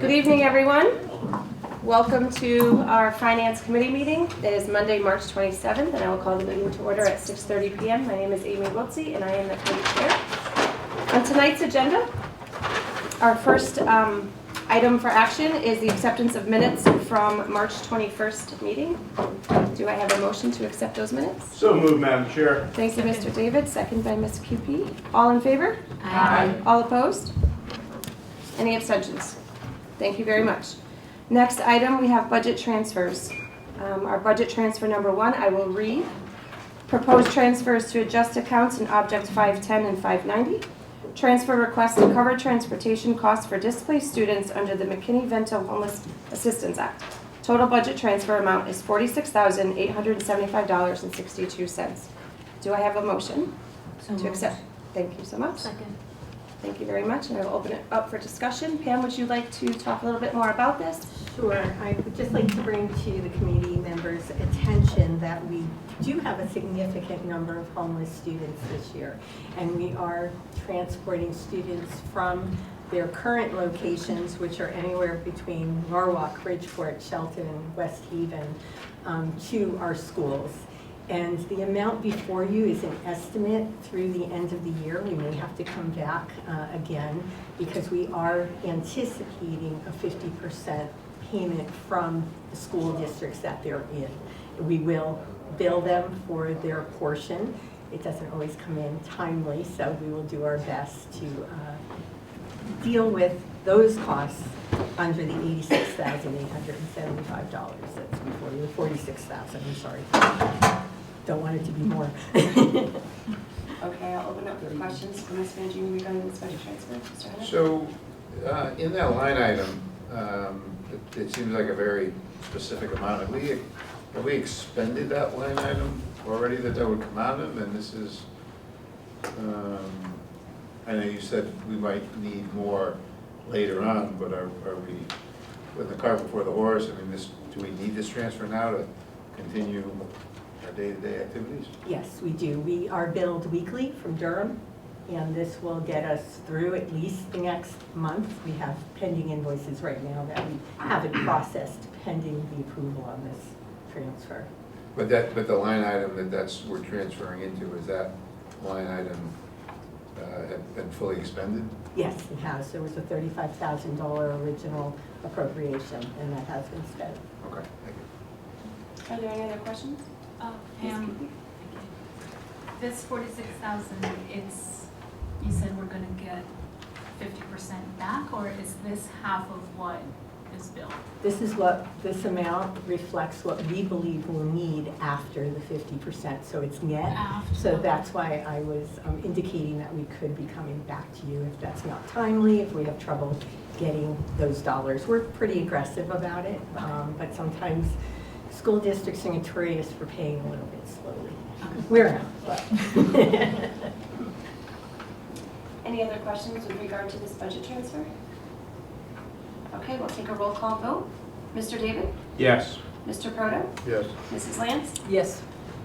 Good evening, everyone. Welcome to our Finance Committee meeting. It is Monday, March 27th, and I will call the meeting to order at 6:30 p.m. My name is Amy Wiltsey, and I am the committee chair. On tonight's agenda, our first item for action is the acceptance of minutes from March 21st meeting. Do I have a motion to accept those minutes? So moved, Madam Chair. Thank you, Mr. David. Second by Ms. QP. All in favor? Aye. All opposed? Any abstentions? Thank you very much. Next item, we have budget transfers. Our budget transfer number 1, I will read. Proposed transfers to adjust accounts in Object 510 and 590. Transfer request to cover transportation costs for displaced students under the McKinney-Vento Homeless Assistance Act. Total budget transfer amount is $46,875.62. Do I have a motion to accept? Thank you so much. Second. Thank you very much, and I will open it up for discussion. Pam, would you like to talk a little bit more about this? Sure. I would just like to bring to the committee members' attention that we do have a significant number of homeless students this year, and we are transporting students from their current locations, which are anywhere between Norwalk, Bridgeport, Shelton, and West Haven, to our schools. And the amount before you is an estimate through the end of the year. We may have to come back again because we are anticipating a 50% payment from the school districts that they're in. We will bill them for their portion. It doesn't always come in timely, so we will do our best to deal with those costs under the $86,875 that's before you, the $46,000, I'm sorry. Don't want it to be more. Okay, I'll open up for questions for Ms. Mangini regarding this budget transfer. Mr. Henry? So, in that line item, it seems like a very specific amount. Have we expended that line item already that would come out of? And this is, I know you said we might need more later on, but are we with the cart before the horse? I mean, do we need this transfer now to continue our day-to-day activities? Yes, we do. We are billed weekly from Durham, and this will get us through at least the next month. We have pending invoices right now that we haven't processed pending the approval on this transfer. But the line item we're transferring into, is that line item have been fully expended? Yes, it has. There was a $35,000 original appropriation, and that has been spent. Okay, thank you. Are there any other questions? Pam, this 46,000, you said we're gonna get 50% back, or is this half of what is billed? This amount reflects what we believe we'll need after the 50%, so it's net. After. So that's why I was indicating that we could be coming back to you if that's not timely, if we have trouble getting those dollars. We're pretty aggressive about it, but sometimes school districts are notorious for paying a little bit slowly. We're not, but. Any other questions with regard to this budget transfer? Okay, we'll take a roll call vote. Mr. David? Yes. Mr. Proto? Yes. Mrs. Lance? Yes.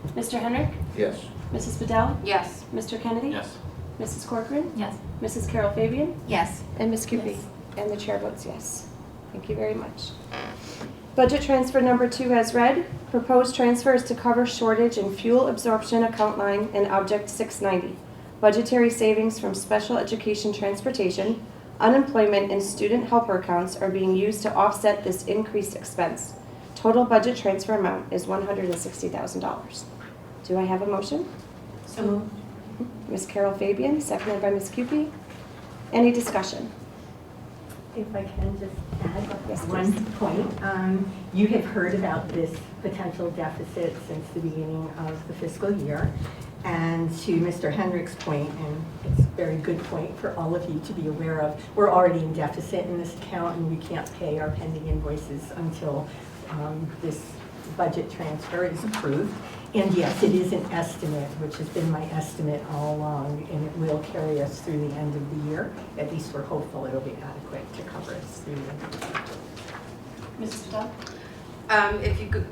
Mr. Henrik? Yes. Mrs. Bedell? Yes. Mr. Kennedy? Yes. Mrs. Corcoran? Yes. Mrs. Carol Fabian? Yes. And Ms. Cupie? Yes. And the chair votes yes. Thank you very much. Budget transfer number 2 as read. Proposed transfer is to cover shortage in fuel absorption account line in Object 690. Budgetary savings from special education transportation, unemployment, and student helper accounts are being used to offset this increased expense. Total budget transfer amount is $160,000. Do I have a motion? So moved. Ms. Carol Fabian, seconded by Ms. Cupie. Any discussion? If I can just add Yes, one please. point. You have heard about this potential deficit since the beginning of the fiscal year. And to Mr. Hendrick's point, and it's a very good point for all of you to be aware of, we're already in deficit in this account and we can't pay our pending invoices until this budget transfer is approved. And yes, it is an estimate, which has been my estimate all along, and it will carry us through the end of the year. At least we're hopeful it'll be adequate to cover us through the end of the year. Mrs. Bedell? If you could,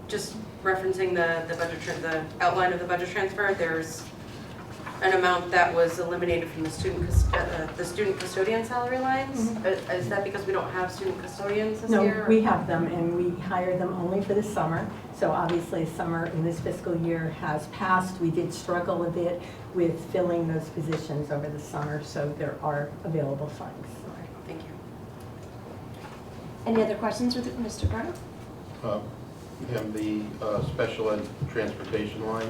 just referencing the budget, the outline of the budget transfer, there's an amount that was eliminated from the student custodian salary lines. Is that because we don't have student custodians this year? No, we have them, and we hire them only for the summer. So obviously, summer in this fiscal year has passed. We did struggle a bit with filling those positions over the summer, so there are available funds. Thank you. Any other questions with Mr. Brown? Pam, the special ed transportation line,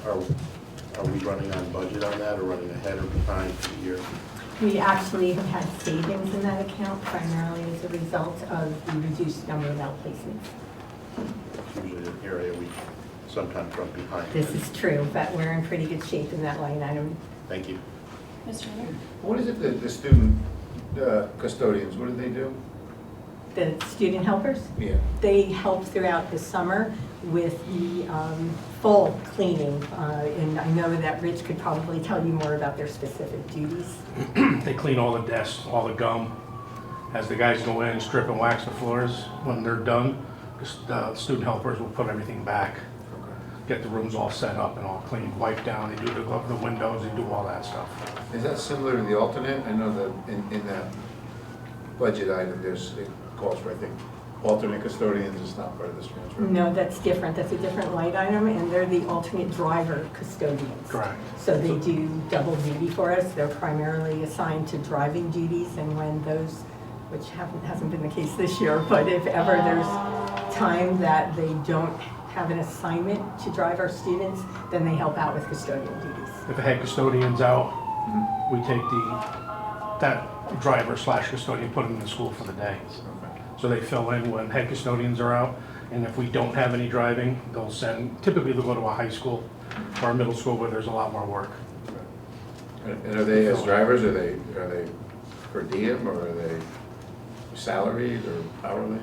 are we running on budget on that, or running ahead or behind for the year? We actually have had savings in that account primarily as a result of the reduced number of outplacements. It's usually an area we sometimes run behind. This is true, but we're in pretty good shape in that line item. Thank you. Mr. Henry? What is it that the student custodians, what do they do? The student helpers, Yeah. they help throughout the summer with the full cleaning. And I know that Rich could probably tell you more about their specific duties. They clean all the desks, all the gum. As the guys go in, strip and wax the floors. When they're done, the student helpers will put everything back, get the rooms all set up and all clean, wipe down. They do the windows, they do all that stuff. Is that similar to the alternate? I know that in that budget item, it calls for, I think, alternate custodians is not part of this transfer. No, that's different. That's a different line item, and they're the alternate driver custodians. Correct. So they do double duty for us. They're primarily assigned to driving duties, and when those, which hasn't been the case this year, but if ever there's time that they don't have an assignment to drive our students, then they help out with custodial duties. If the head custodian's out, we take that driver / custodian, put them in the school for the day. So they fill in when head custodians are out, and if we don't have any driving, they'll typically they'll go to a high school or a middle school where there's a lot more work. And are they as drivers, are they per diem, or are they salaried or hourly?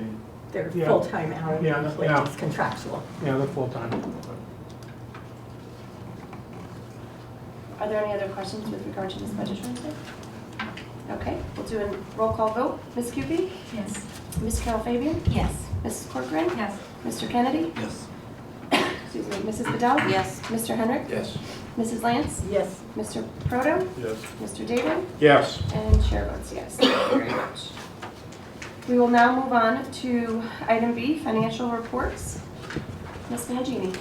They're Yeah. full-time hourly Yeah, employees, yeah. contractual. Yeah, they're full-time. Are there any other questions with regard to this budget transfer? Okay, we'll do a roll call vote. Ms. Cupey? Yes. Ms. Carol Fabian? Yes. Mrs. Corcoran? Yes. Mr. Kennedy? Yes. Excuse me, Mrs. Bedell? Yes. Mr. Henrik? Yes. Mrs. Lance? Yes. Mr. Proto? Yes. Mr. David? Yes. And chair votes yes. Thank you very much. We will now move on to item B, financial reports. Ms. Mangini.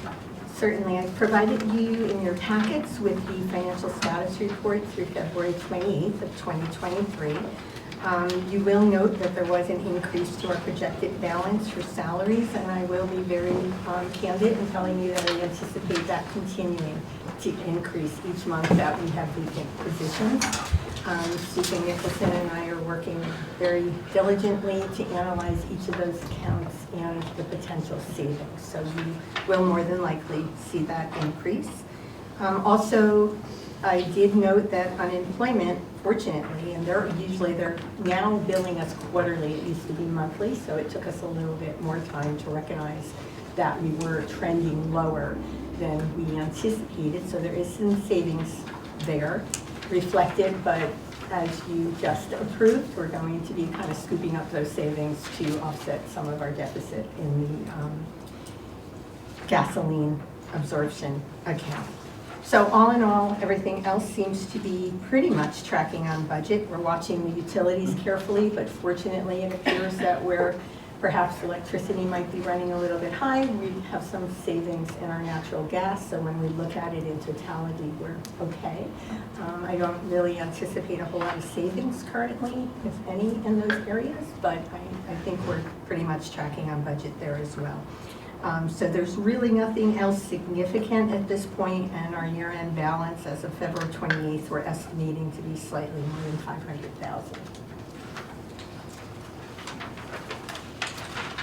Certainly, I've provided you in your packets with the financial status report through February 28th of 2023. You will note that there was an increase to our projected balance for salaries, and I will be very candid in telling you that I anticipate that continuing to increase each month that we have vacant positions. Susan Nicholson and I are working very diligently to analyze each of those accounts and the potential savings. So you will more than likely see that increase. Also, I did note that unemployment, fortunately, and they're now billing us quarterly, it used to be monthly, so it took us a little bit more time to recognize that we were trending lower than we anticipated. So there is some savings there reflected, but as you just approved, we're going to be kind of scooping up those savings to offset some of our deficit in the gasoline absorption account. So all in all, everything else seems to be pretty much tracking on budget. We're watching the utilities carefully, but fortunately it appears that where perhaps electricity might be running a little bit high, we have some savings in our natural gas. So when we look at it in totality, we're okay. I don't really anticipate a whole lot of savings currently, if any, in those areas, but I think we're pretty much tracking on budget there as well. So there's really nothing else significant at this point, and our year-end balance as of February 28th, we're estimating to be slightly more than $500,000.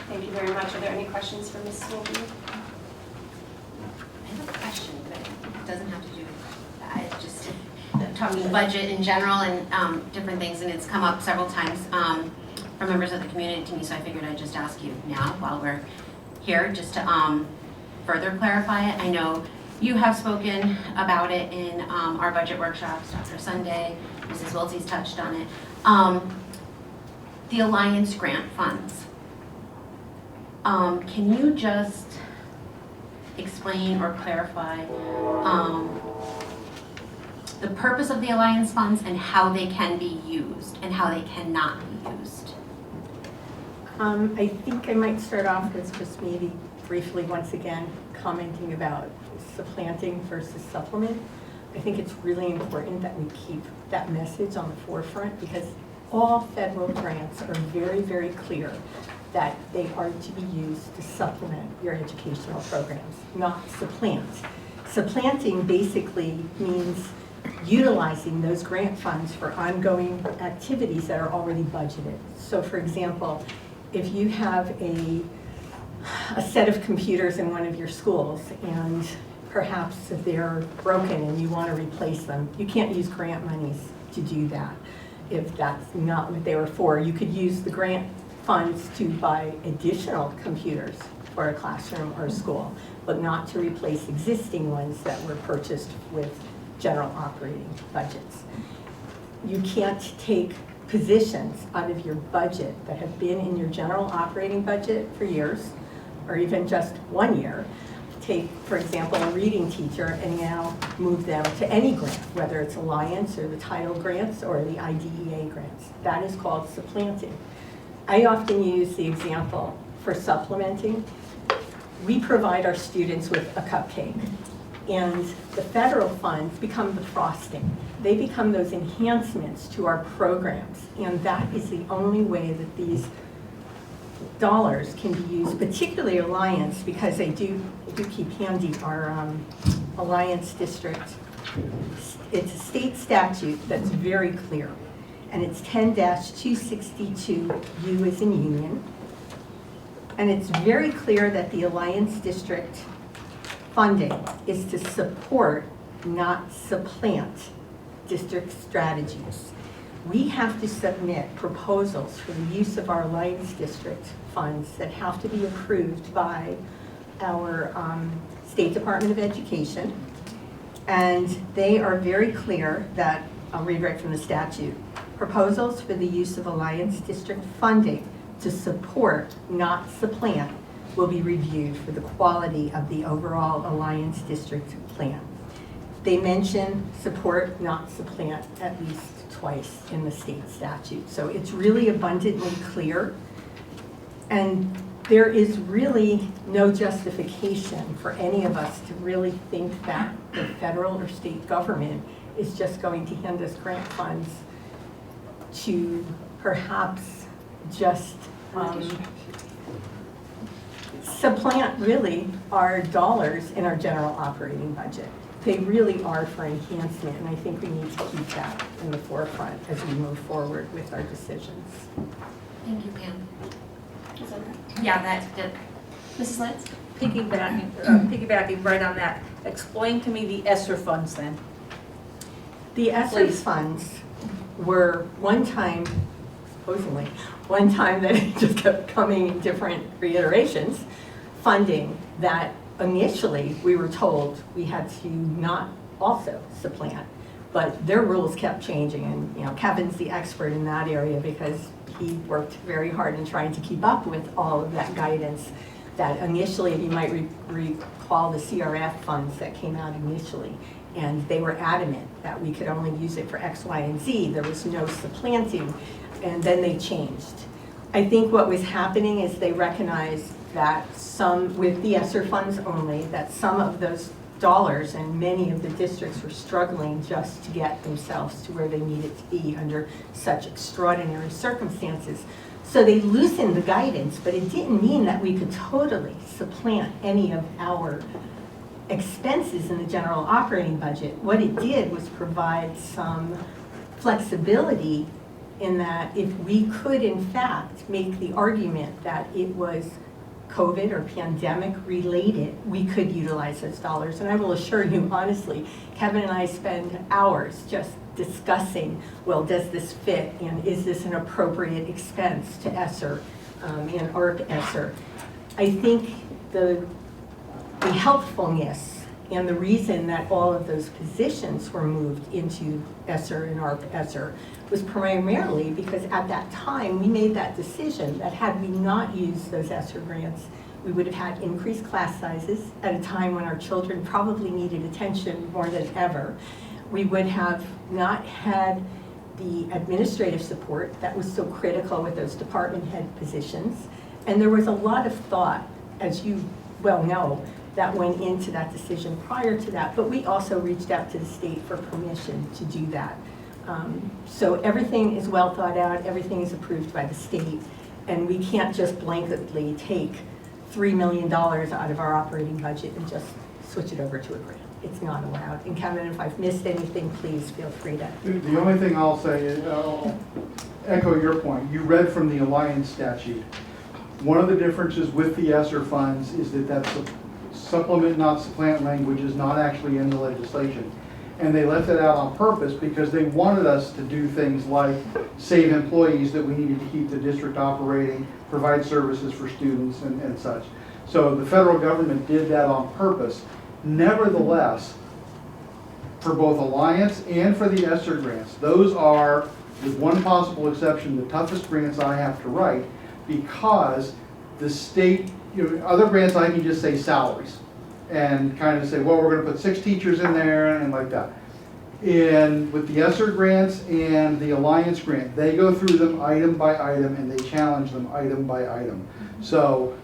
Thank you very much. Are there any questions for Ms. Wolby? I have a question, but it doesn't have to do with that. It's just talking budget in general and different things, and it's come up several times from members of the community to me, so I figured I'd just ask you now while we're here, just to further clarify it. I know you have spoken about it in our budget workshops, Dr. Sunday, Mrs. Wiltse's touched on it. The Alliance grant funds. Can you just explain or clarify purpose of the Alliance funds and how they can be used and how they cannot be used. I think I might start off with just maybe briefly, once again, commenting about supplanting versus supplement. I think it's really important that we keep that message on the forefront because all federal grants are very, very clear that they are to be used to supplement your educational programs, not supplant. Supplanting basically means utilizing those grant funds for ongoing activities that are already budgeted. So for example, if you have a set of computers in one of your schools and perhaps they're broken and you want to replace them, you can't use grant monies to do that if that's not what they were for. You could use the grant funds to buy additional computers for a classroom or a school, but not to replace existing ones that were purchased with general operating budgets. You can't take positions out of your budget that have been in your general operating budget for years, or even just 1 year. Take, for example, a reading teacher and now move them to any grant, whether it's Alliance or the title grants or the IDEA grants. That is called supplanting. I often use the example for supplementing. We provide our students with a cupcake, and the federal funds become the frosting. They become those enhancements to our programs, and that is the only way that these dollars can be used, particularly Alliance, because they do keep handy our Alliance district. It's a state statute that's very clear, and it's 10-262, U as in union. And it's very clear that the Alliance district funding is to support, not supplant, district strategies. We have to submit proposals for the use of our Alliance district funds that have to be approved by our State Department of Education. And they are very clear that, I'll read right from the statute, proposals for the use of Alliance district funding to support, not supplant, will be reviewed for the quality of the overall Alliance district plan. They mention support, not supplant, at least twice in the state statute. So it's really abundantly clear. And there is really no justification for any of us to really think that the federal or state government is just going to hand us grant funds to perhaps just supplant really our dollars in our general operating budget. They really are for enhancement, and I think we need to keep that in the forefront as we move forward with our decisions. Thank you, Pam. Is that right? Yeah, that's good. Mrs. Lance? Piggybacking right on that, explain to me the ESSER funds then. The ESSER Please. funds were supposedly, one time that it just kept coming in different reiterations, funding that initially we were told we had to not also supplant, but their rules kept changing, and Kevin's the expert in that area because he worked very hard in trying to keep up with all of that guidance. That initially, you might recall the CRF funds that came out initially, and they were adamant that we could only use it for X, Y, and Z. There was no supplanting, and then they changed. I think what was happening is they recognized that with the ESSER funds only, that some of those dollars and many of the districts were struggling just to get themselves to where they needed to be under such extraordinary circumstances. So they loosened the guidance, but it didn't mean that we could totally supplant any of our expenses in the general operating budget. What it did was provide some flexibility in that if we could in fact make the argument that it was COVID or pandemic related, we could utilize those dollars. And I will assure you honestly, Kevin and I spend hours just discussing, well, does this fit, and is this an appropriate expense to ESSER and ARP ESSER? I think the helpfulness and the reason that all of those positions were moved into ESSER and ARP ESSER was primarily because at that time we made that decision that had we not used those ESSER grants, we would have had increased class sizes at a time when our children probably needed attention more than ever. we would have not had the administrative support that was so critical with those department head positions. And there was a lot of thought, as you well know, that went into that decision prior to that, but we also reached out to the state for permission to do that. So everything is well thought out, everything is approved by the state, and we can't just blanketly take $3 million out of our operating budget and just switch it over to a grant. It's not allowed. And Kevin, if I've missed anything, please feel free to. The only thing I'll say is, I'll echo your point. You read from the Alliance statute. One of the differences with the ESSER funds is that that supplement, not supplant language is not actually in the legislation. And they left it out on purpose because they wanted us to do things like save employees that we needed to keep the district operating, provide services for students and such. So the federal government did that on purpose. Nevertheless, for both Alliance and for the ESSER grants, those are, with one possible exception, the toughest grants I have to write because the state, other grants I can just say salaries and kind of say, well, we're going to put 6 teachers in there and like that. And with the ESSER grants and the Alliance grant, they go through them item by item and they challenge them item by item. So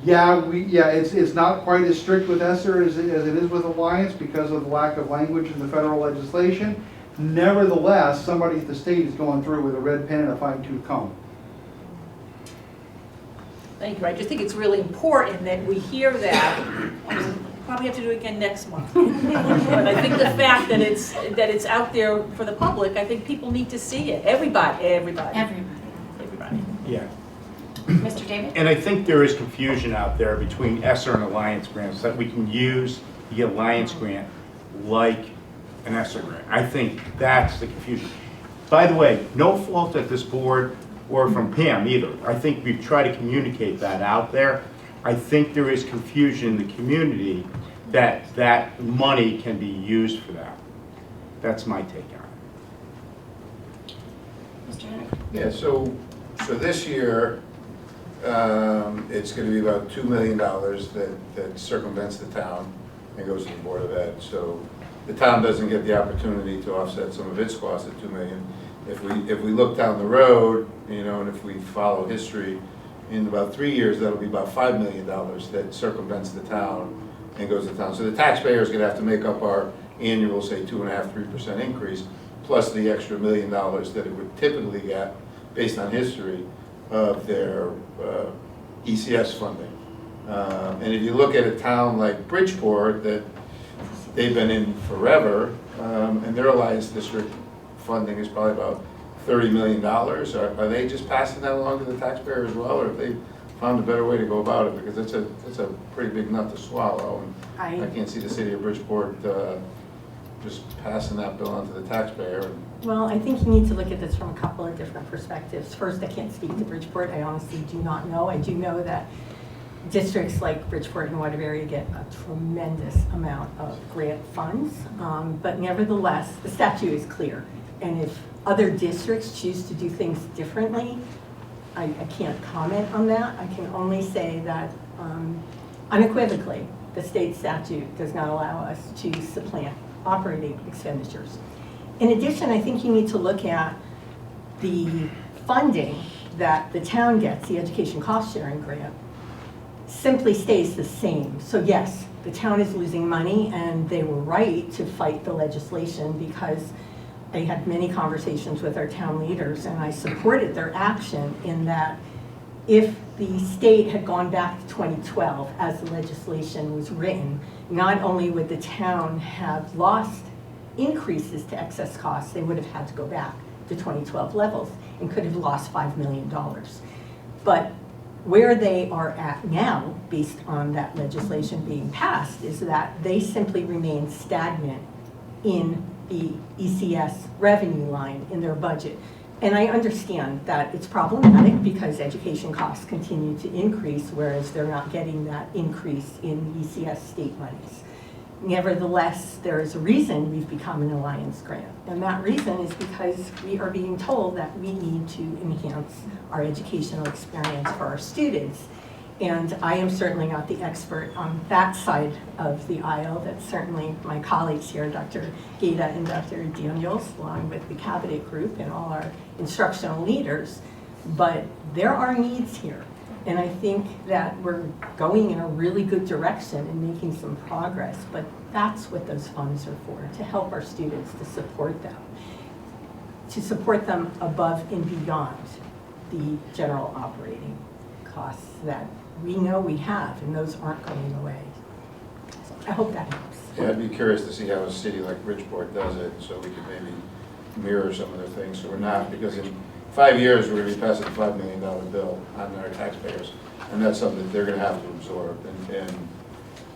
it's not quite as strict with ESSER as it is with Alliance because of the lack of language in the federal legislation. Nevertheless, somebody at the state is going through with a red pen and a fine-tooth comb. Thank you. I just think it's really important that we hear that. Probably have to do it again next month. But I think the fact that it's out there for the public, I think people need to see it. Everybody. Yeah. Mr. David? And I think there is confusion out there between ESSER and Alliance grants, that we can use the Alliance grant like an ESSER grant. I think that's the confusion. By the way, no fault at this board or from Pam either. I think we've tried to communicate that out there. I think there is confusion in the community that that money can be used for that. That's my take on it. Mr. Henry? Yeah, so this year, it's going to be about $2 million that circumvents the town and goes to the Board of Ed. So the town doesn't get the opportunity to offset some of its costs at $2 million. If we look down the road, and if we follow history, in about 3 years, that'll be about $5 million that circumvents the town and goes to town. So the taxpayer is going to have to make up our annual, say, 2.5–3% increase, plus the extra $1 million that it would typically get based on history of their ECS funding. And if you look at a town like Bridgeport, that they've been in forever, and their Alliance District funding is probably about $30 million. Are they just passing that along to the taxpayer as well, or have they found a better way to go about it? Because it's a pretty big nut to swallow, and I can't see the city of Bridgeport just passing that bill on to the taxpayer. Well, I think you need to look at this from a couple of different perspectives. First, I can't speak to Bridgeport. I honestly do not know. I do know that districts like Bridgeport and Waterbury get a tremendous amount of grant funds, but nevertheless, the statute is clear. And if other districts choose to do things differently, I can't comment on that. I can only say that unequivocally, the state statute does not allow us to supplant operating expenditures. In addition, I think you need to look at the funding that the town gets, the education cost sharing grant, simply stays the same. So yes, the town is losing money, and they were right to fight the legislation because I had many conversations with our town leaders, and I supported their action in that if the state had gone back to 2012 as the legislation was written, not only would the town have lost increases to excess costs, they would have had to go back to 2012 levels and could have lost $5 million. But where they are at now, based on that legislation being passed, is that they simply remain stagnant in the ECS revenue line in their budget. And I understand that it's problematic because education costs continue to increase, whereas they're not getting that increase in ECS state monies. Nevertheless, there is a reason we've become an Alliance grant. And that reason is because we are being told that we need to enhance our educational experience for our students. And I am certainly not the expert on that side of the aisle. That's certainly my colleagues here, Dr. Gita and Dr. Daniels, along with the cabinet group and all our instructional leaders. But there are needs here. And I think that we're going in a really good direction and making some progress. But that's what those funds are for, to help our students, to support them above and beyond the general operating costs that we know we have, and those aren't going away. So I hope that helps. Yeah, I'd be curious to see how a city like Bridgeport does it, so we could maybe mirror some of their things, so we're not, because in 5 years, we're gonna be passing a $5 million bill on our taxpayers, and that's something that they're gonna have to absorb, and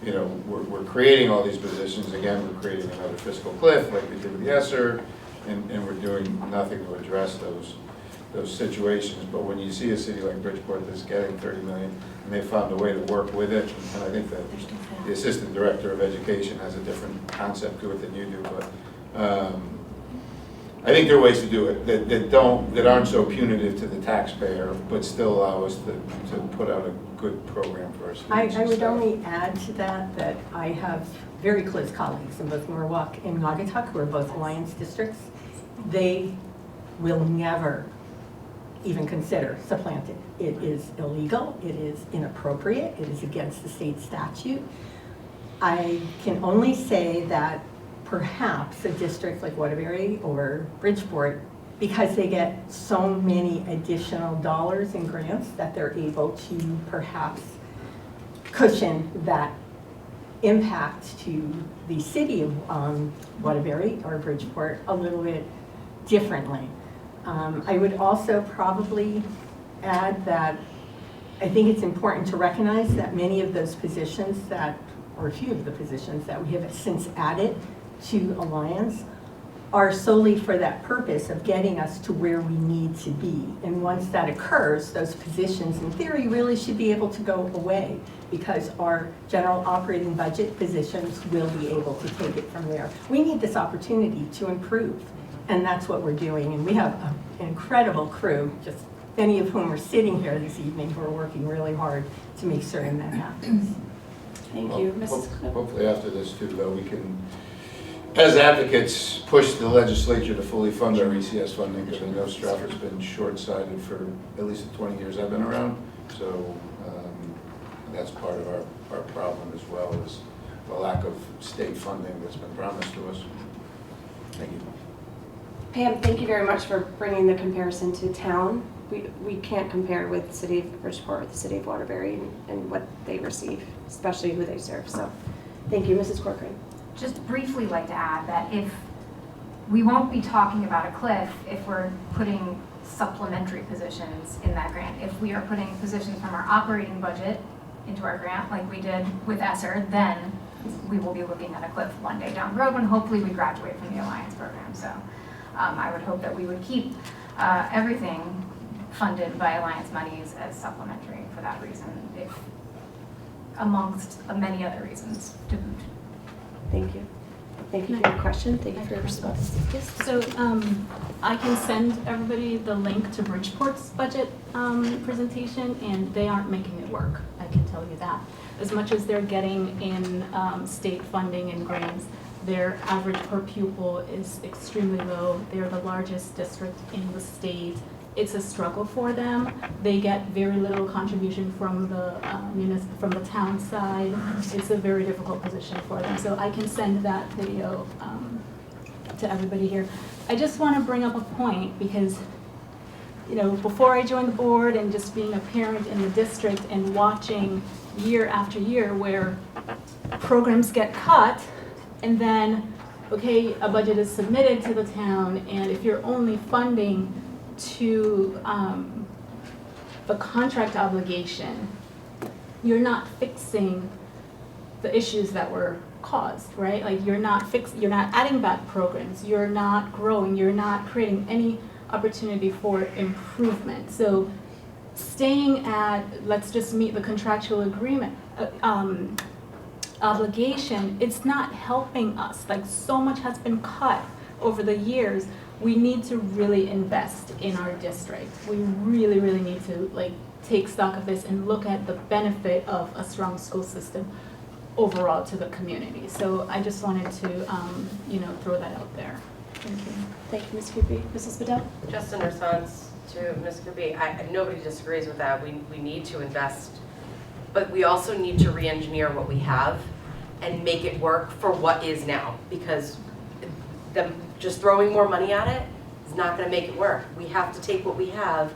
you know, we're creating all these positions, again, we're creating another fiscal cliff, like we did with the ESSER, and we're doing nothing to address those situations. But when you see a city like Bridgeport that's getting 30 million, and they found a way to work with it, and I think that the assistant director of education has a different concept to it than you do, but I think there are ways to do it that aren't so punitive to the taxpayer, but still allow us to put out a good program for our students. I would only add to that I have very close colleagues in both Norwalk and Naugatuck, who are both Alliance districts. They will never even consider supplanting. It is illegal, it is inappropriate, it is against the state statute. I can only say that perhaps a district like Waterbury or Bridgeport, because they get so many additional dollars in grants, that they're able to perhaps cushion that impact to the city of Waterbury or Bridgeport a little bit differently. I would also probably add that I think it's important to recognize that many of those positions or a few of the positions that we have since added to Alliance are solely for that purpose of getting us to where we need to be. And once that occurs, those positions in theory really should be able to go away, because our general operating budget positions will be able to take it from there. We need this opportunity to improve, and that's what we're doing. And we have an incredible crew, just many of whom are sitting here this evening, who are working really hard to make certain that happens. Thank Well, you, Mrs. Cliff. Hopefully after this too, though, we can, as advocates, push the legislature to fully fund our ECS funding, because I know Stratford's been short-sighted for at least the 20 years I've been around. So that's part of our problem as well, is the lack of state funding that's been promised to us. Thank you. Pam, thank you very much for bringing the comparison to town. We can't compare with the city of Bridgeport, with the city of Waterbury, and what they receive, especially who they serve. So thank you, Mrs. Corcoran. Just briefly like to add that if we won't be talking about a cliff if we're putting supplementary positions in that grant. If we are putting positions from our operating budget into our grant, like we did with ESSER, then we will be looking at a cliff one day down the road when hopefully we graduate from the Alliance program. So I would hope that we would keep everything funded by Alliance monies as supplementary for that reason, if amongst many other reasons to boot. Thank you. Thank you for your question. Thank you for your response. Yes, so I can send everybody the link to Bridgeport's budget presentation, and they aren't making it work, I can tell you that. As much as they're getting in state funding and grants, their average per pupil is extremely low. They're the largest district in the state. It's a struggle for them. They get very little contribution from the from the town side. It's a very difficult position for them. So I can send that video to everybody here. I just want to bring up a point because, you know, before I joined the board and just being a parent in the district and watching year after year where programs get cut, and then, okay, a budget is submitted to the town, and if you're only funding to the contract obligation, you're not fixing the issues that were caused, right? Like you're not adding back programs, you're not growing, you're not creating any opportunity for improvement. So staying at, let's just meet the contractual agreement, obligation, it's not helping us. Like so much has been cut over the years. We need to really invest in our district. We really, really need to like take stock of this and look at the benefit of a strong school system overall to the community. So I just wanted to, throw that out there. Thank you. Thank you, Ms. Kupi. Mrs. Bedell? Just in response to Ms. Kupi, nobody disagrees with that. We need to invest, but we also need to re-engineer what we have and make it work for what is now, because them just throwing more money at it is not gonna make it work. We have to take what we have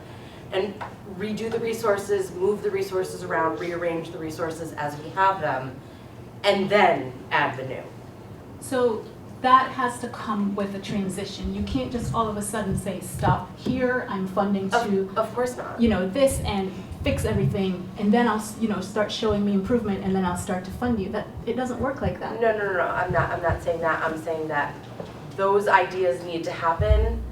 and redo the resources, move the resources around, rearrange the resources as we have them, and then add the new. So that has to come with a transition. You can't just all of a sudden say, stop here, I'm funding to, Of course not. this and fix everything, and then I'll, start showing me improvement, and then I'll start to fund you. That, it doesn't work like that. No, I'm not saying that. I'm saying that those ideas need to happen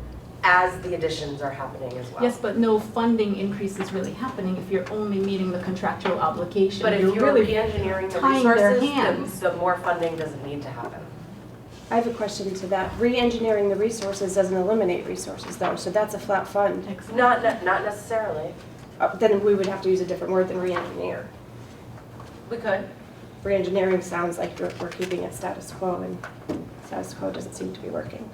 as the additions are happening as well. Yes, but no funding increase is really happening if you're only meeting the contractual obligation. But if you're really re-engineering the tying their resources, hands. the more funding doesn't need to happen. I have a question to that. Re-engineering the resources doesn't eliminate resources though, so that's a flat fund. Not necessarily. Then we would have to use a different word than re-engineer. We could. Re-engineering sounds like we're keeping it status quo, and status quo doesn't seem to be working.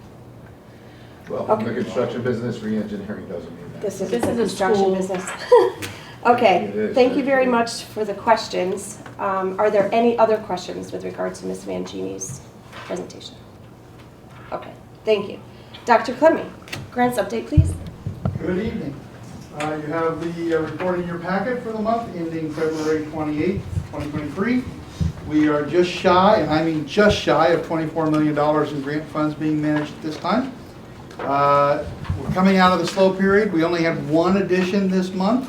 Well, in the construction business, re-engineering doesn't mean that. This is This a is a construction school. business. It Okay, is, thank you very actually. much for the questions. Are there any other questions with regard to Ms. Mangini's presentation? Okay, thank you. Dr. Clemming, grants update, please. Good evening. You have the report in your packet for the month ending February 28th, 2023. We are just shy, and I mean just shy, of $24 million in grant funds being managed at this time. We're coming out of the slow period. We only had one addition this month,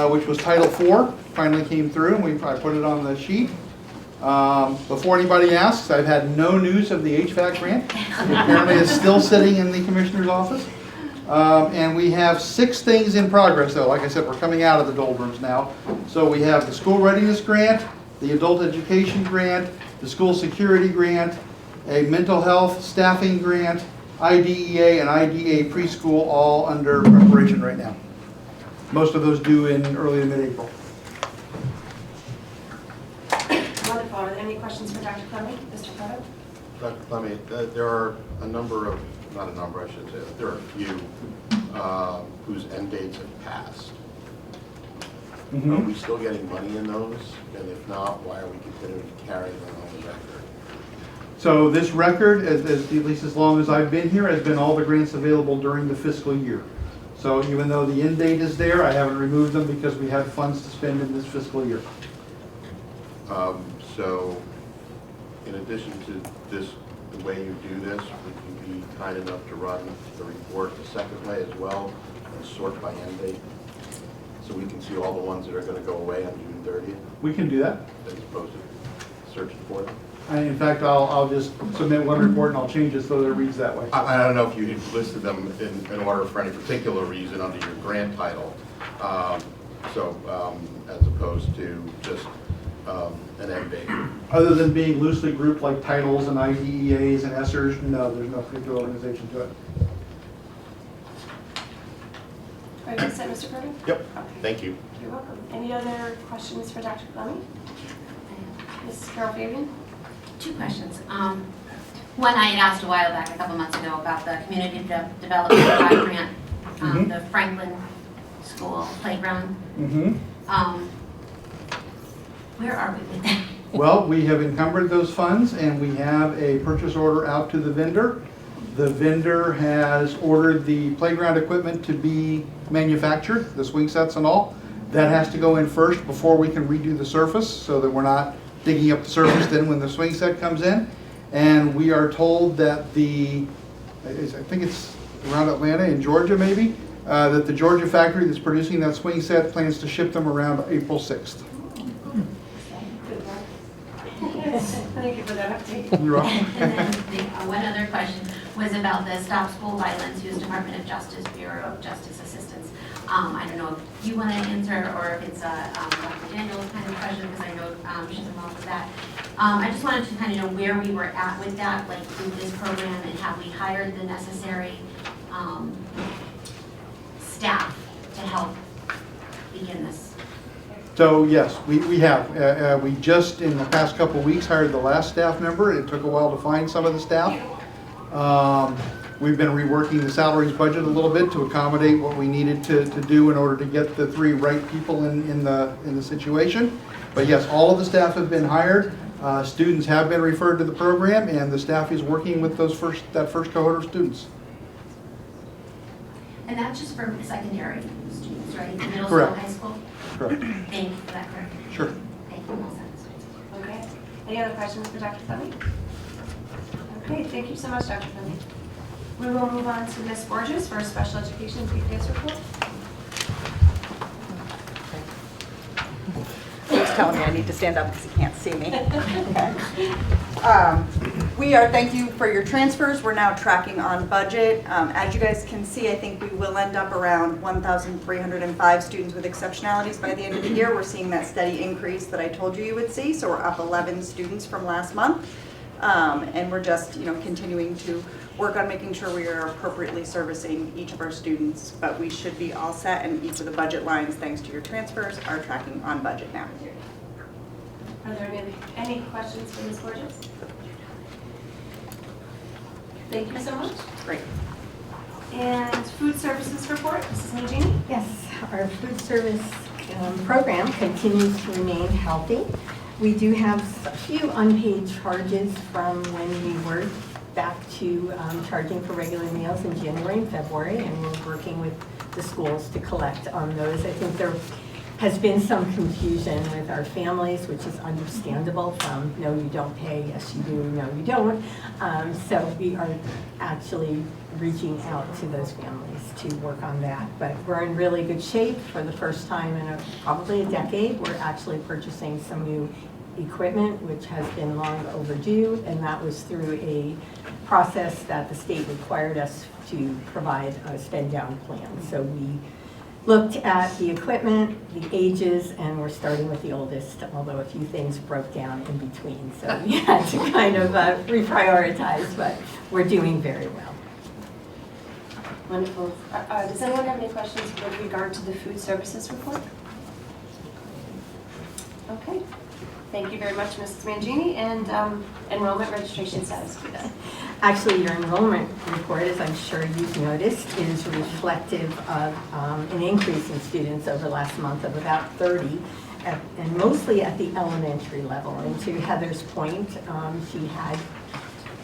which was Title IV. Finally came through, and I put it on the sheet. Before anybody asks, I've had no news of the HVAC grant. Apparently it's still sitting in the commissioner's office. And we have 6 things in progress though. Like I said, we're coming out of the doldrums now. So we have the school readiness grant, the adult education grant, the school security grant, a mental health staffing grant, IDEA and IDA preschool all under preparation right now. Most of those due in early to mid-April. Wonderful. Are there any questions for Dr. Clemming? Mr. Prado? Dr. Clemming, there are a number of, not a number I should say, there are a few whose end dates have passed. Are we still getting money in those? And if not, why are we continuing to carry them on the record? So this record, at least as long as I've been here, has been all the grants available during the fiscal year. So even though the end date is there, I haven't removed them because we have funds to spend in this fiscal year. So in addition to this, the way you do this, would you be kind enough to run the report the second way as well and sort by end date? So we can see all the ones that are going to go away on June 30th We can do that. as opposed to searching for them? And in fact, I'll just submit one report and I'll change it so that it reads that way. I don't know if you had listed them in order for any particular reason under your grant title. As opposed to just an end date. Other than being loosely grouped like titles and IDEAs and ESSERs, no, there's no particular organization to it. Are you set, Mr. Curtin? Yep, Okay. thank you. You're welcome. Any other questions for Dr. Clemming? Mrs. Carol Fabian? 2 questions. One, I had asked a while back, a couple months ago, about the Community Development Block Grant, the Franklin School playground. Where are we with that? Well, we have encumbered those funds and we have a purchase order out to the vendor. The vendor has ordered the playground equipment to be manufactured, the swing sets and all. That has to go in first before we can redo the surface so that we're not digging up the surface then when the swing set comes in. And we are told that I think it's around Atlanta, in Georgia maybe, that the Georgia factory that's producing that swing set plans to ship them around April 6th. Thank you for that update. You're welcome. And then one other question was about the Stop School Violence U.S. Department of Justice Bureau of Justice Assistance. I don't know if you want to answer or if it's a Dr. Daniels kind of question, because I know she's involved with that. I just wanted to kind of know where we were at with that, like with this program, and have we hired the necessary staff to help begin this So yes, we have. We just, in the past couple of weeks, hired the last staff member. It took a while to find some of the staff. We've been reworking the salaries budget a little bit to accommodate what we needed to do in order to get the 3 right people in the situation. But yes, all of the staff have been hired. Students have been referred to the program, and the staff is working with that first cohort of students. And that's just for secondary students, right? Middle school, Correct. high school? Correct. Thank you for that clarification. Sure. Thank you, all set. Okay. Any other questions for Dr. Fleming? Okay, thank you so much, Dr. Fleming. We will move on to Ms. Borges for a special education PPS report. He's telling me I need to stand up because he can't see me. Thank you for your transfers. We're now tracking on budget. As you guys can see, I think we will end up around 1,305 students with exceptionalities by the end of the year. We're seeing that steady increase that I told you would see. So we're up 11 students from last month. And we're just, continuing to work on making sure we are appropriately servicing each of our students. But we should be all set, and each of the budget lines, thanks to your transfers, are tracking on budget now. Are there any questions for Ms. Borges? Thank you so much. Great. And food services report, Mrs. Mangini? Yes, our food service program continues to remain healthy. We do have a few unpaid charges from when we were back to charging for regular meals in January and February, and we're working with the schools to collect on those. I think there has been some confusion with our families, which is understandable, from no, you don't pay, yes, you do, no, you don't. So we are actually reaching out to those families to work on that. But we're in really good shape. For the first time in probably a decade, we're actually purchasing some new equipment, which has been long overdue, and that was through a process that the state required us to provide a spend down plan. So we looked at the equipment, the ages, and we're starting with the oldest, although a few things broke down in between. So we had to kind of reprioritize, but we're doing very well. Wonderful. Does anyone have any questions with regard to the food services report? Okay. Thank you very much, Mrs. Mangini. And enrollment registration status, please. Actually, your enrollment report, as I'm sure you've noticed, is reflective of an increase in students over last month of about 30, and mostly at the elementary level. And to Heather's point, she had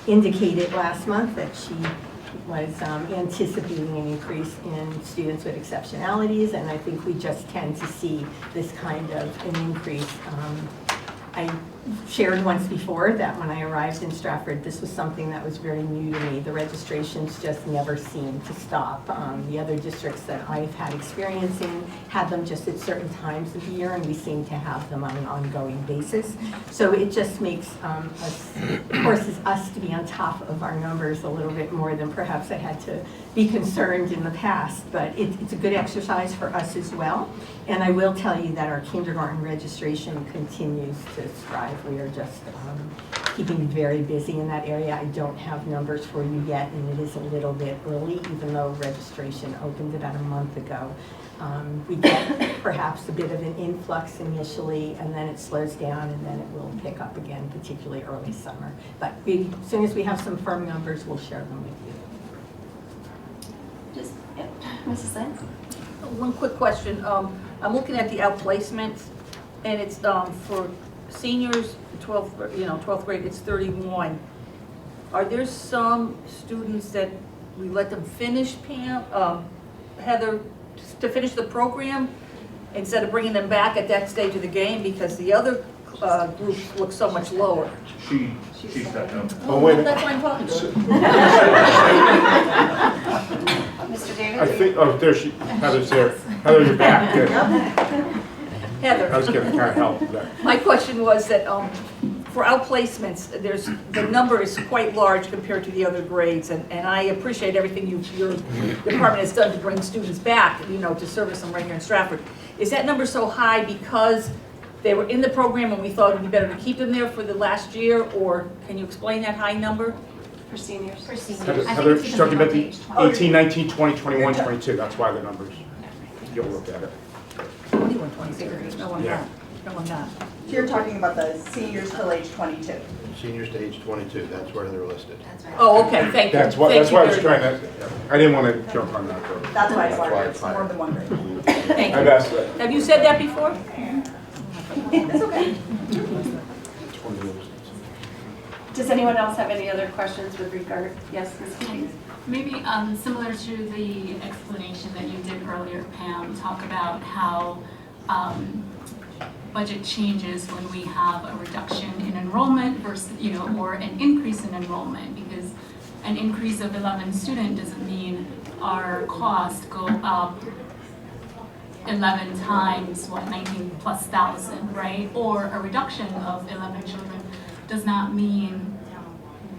indicated last month that she was anticipating an increase in students with exceptionalities, and I think we just tend to see this kind of an increase. I shared once before that when I arrived in Stratford, this was something that was very new to me. The registrations just never seemed to stop. The other districts that I've had experience in had them just at certain times of the year, and we seem to have them on an ongoing basis. So it just makes us, of course, us to be on top of our numbers a little bit more than perhaps I had to be concerned in the past. But it's a good exercise for us as well. And I will tell you that our kindergarten registration continues to strive. We are just keeping very busy in that area. I don't have numbers for you yet, and it is a little bit early, even though registration opened about a month ago. We get perhaps a bit of an influx initially, and then it slows down, and then it will pick up again, particularly early summer. But as soon as we have some firm numbers, we'll share them with you. Just, Mrs. Lance? One quick question. I'm looking at the outplacements, and it's for seniors, 12th grade, it's 31. Are there some students that we let them finish, Pam, Heather, to finish the program instead of bringing them back at that stage of the game, because the other group looks so much lower? She's got them. Oh, wait. That's why I'm talking to her. Mr. David? I think, oh, there she, Heather's there. Heather, you're back. Good. Heather. I was getting kind of help with that. My question was that for outplacements, the number is quite large compared to the other grades, and I appreciate everything your department has done to bring students back, to service them right here in Stratford. Is that number so high because they were in the program and we thought it would be better to keep them there for the last year, or can you explain that high number? For seniors. For seniors. Heather, I think Heather, it's she's talking about the because it's 18, 19, 20, 21, 22. That's why the numbers. You'll look at it. 21, 23. No, I'm Yeah. not. No, I'm not. So you're talking about the seniors till age 22. Seniors to age 22, that's where they're listed. That's right. Oh, okay, thank you. That's why, Thank that's you why I was very trying to, I didn't want to jump on that. Though. That's why I That's why wondered, it's it's more than one grade. Thank I've you. asked that. Have you said that before? That's okay. Does anyone else have any other questions with regard? Yes, Ms. Keys? Maybe similar to the explanation that you did earlier, Pam, talk about how budget changes when we have a reduction in enrollment versus, or an increase in enrollment, because an increase of 11 students doesn't mean our costs go up 11 times, 19 plus thousand, right? Or a reduction of 11 children does not mean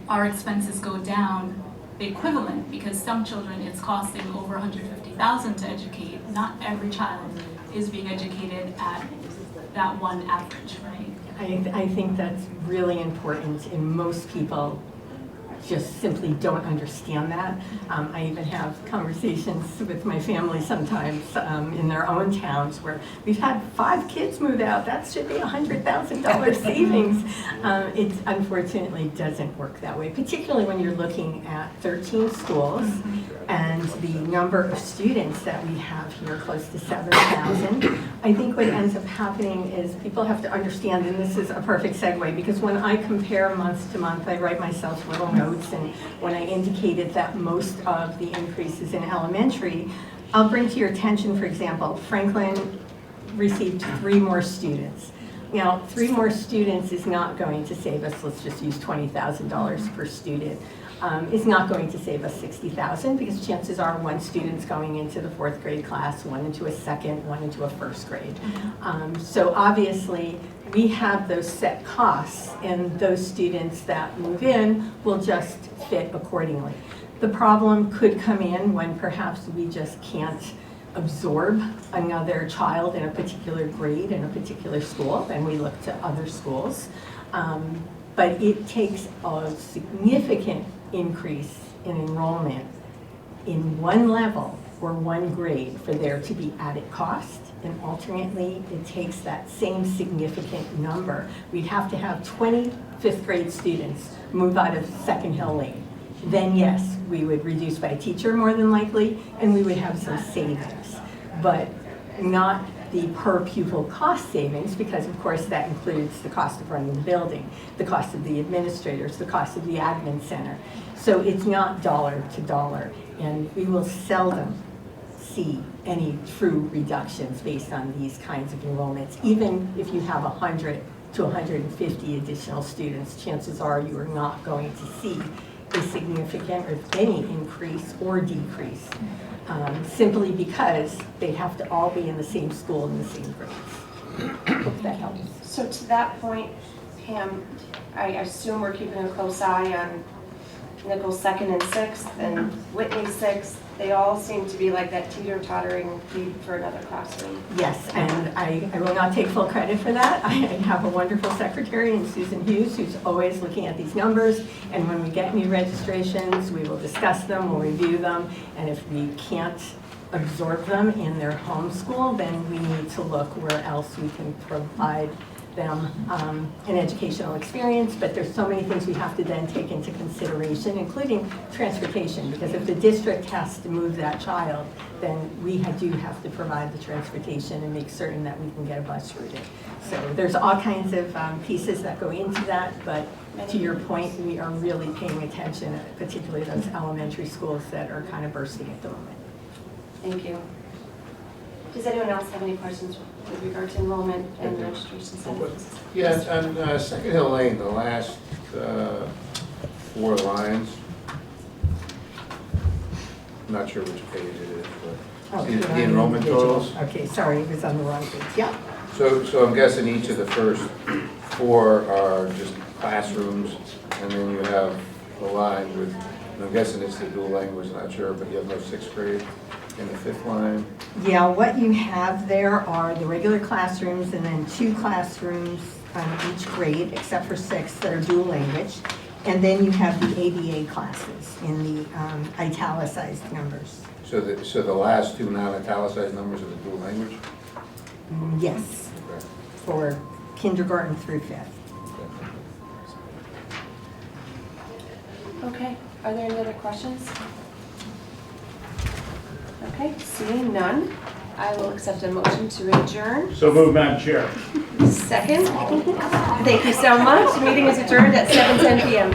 our expenses go down the equivalent, because some children it's costing over 150,000 to educate. Not every child is being educated at that one average, right? I think that's really important, and most people just simply don't understand that. I even have conversations with my family sometimes in their own towns where we've had 5 kids move out. That should be $100,000 savings. It unfortunately doesn't work that way, particularly when you're looking at 13 schools and the number of students that we have here, close to 7,000. I think what ends up happening is people have to understand, and this is a perfect segue, because when I compare month to month, I write myself little notes. And when I indicated that most of the increases in elementary, I'll bring to your attention, for example, Franklin received 3 more students. Now, 3 more students is not going to save us, let's just use $20,000 per student. Is not going to save us $60,000, because chances are 1 student's going into the 4th grade class, 1 into a 2nd, 1 into a 1st grade. So obviously, we have those set costs, and those students that move in will just fit accordingly. The problem could come in when perhaps we just can't absorb another child in a particular grade in a particular school, and we look to other schools. But it takes a significant increase in enrollment in one level or one grade for there to be added cost. And alternately, it takes that same significant number. We'd have to have 20 5th grade students move out of Second Hill Lane. Then yes, we would reduce by a teacher more than likely, and we would have some savings. But not the per pupil cost savings, because of course that includes the cost of running the building, the cost of the administrators, the cost of the admin center. So it's not dollar to dollar, and we will seldom see any true reductions based on these kinds of enrollments. Even if you have 100 to 150 additional students, chances are you are not going to see a significant or any increase or decrease, simply because they have to all be in the same school in the same grades. Hope that helps. So to that point, Pam, I assume we're keeping a close eye on Nichols 2nd and 6th and Whitney 6th. They all seem to be like that teeter-tottering need for another classroom. Yes, and I will not take full credit for that. I have a wonderful secretary in Susan Hughes who's always looking at these numbers, and when we get new registrations, we will discuss them, we'll review them, and if we can't absorb them in their home school, then we need to look where else we can provide them an educational experience. But there's so many things we have to then take into consideration, including transportation, because if the district has to move that child, then we do have to provide the transportation and make certain that we can get a bus routed. So there's all kinds of pieces that go into that, but to your point, we are really paying attention, particularly those elementary schools that are kind of bursting at the moment. Thank you. Does anyone else have any questions with regard to enrollment and registration status? Yes, on Second Hill Lane, the last 4 lines, I'm not sure which page it is, but the enrollment totals. Okay, sorry, it was on the wrong page. Yeah. So I'm guessing each of the first 4 are just classrooms, and then you have a line with, and I'm guessing it's the dual language, not sure, but you have no 6th grade in the 5th line. Yeah, what you have there are the regular classrooms and then 2 classrooms on each grade, except for 6 that are dual language. And then you have the ABA classes in the italicized numbers. So the last 2 non-italicized numbers are the dual language? Yes, for kindergarten through fifth. Okay, are there any other questions? Okay, seeing none, I will accept a motion to adjourn. So moved, Madam Chair. Second. Thank you so much. Meeting is adjourned at 7:10 PM.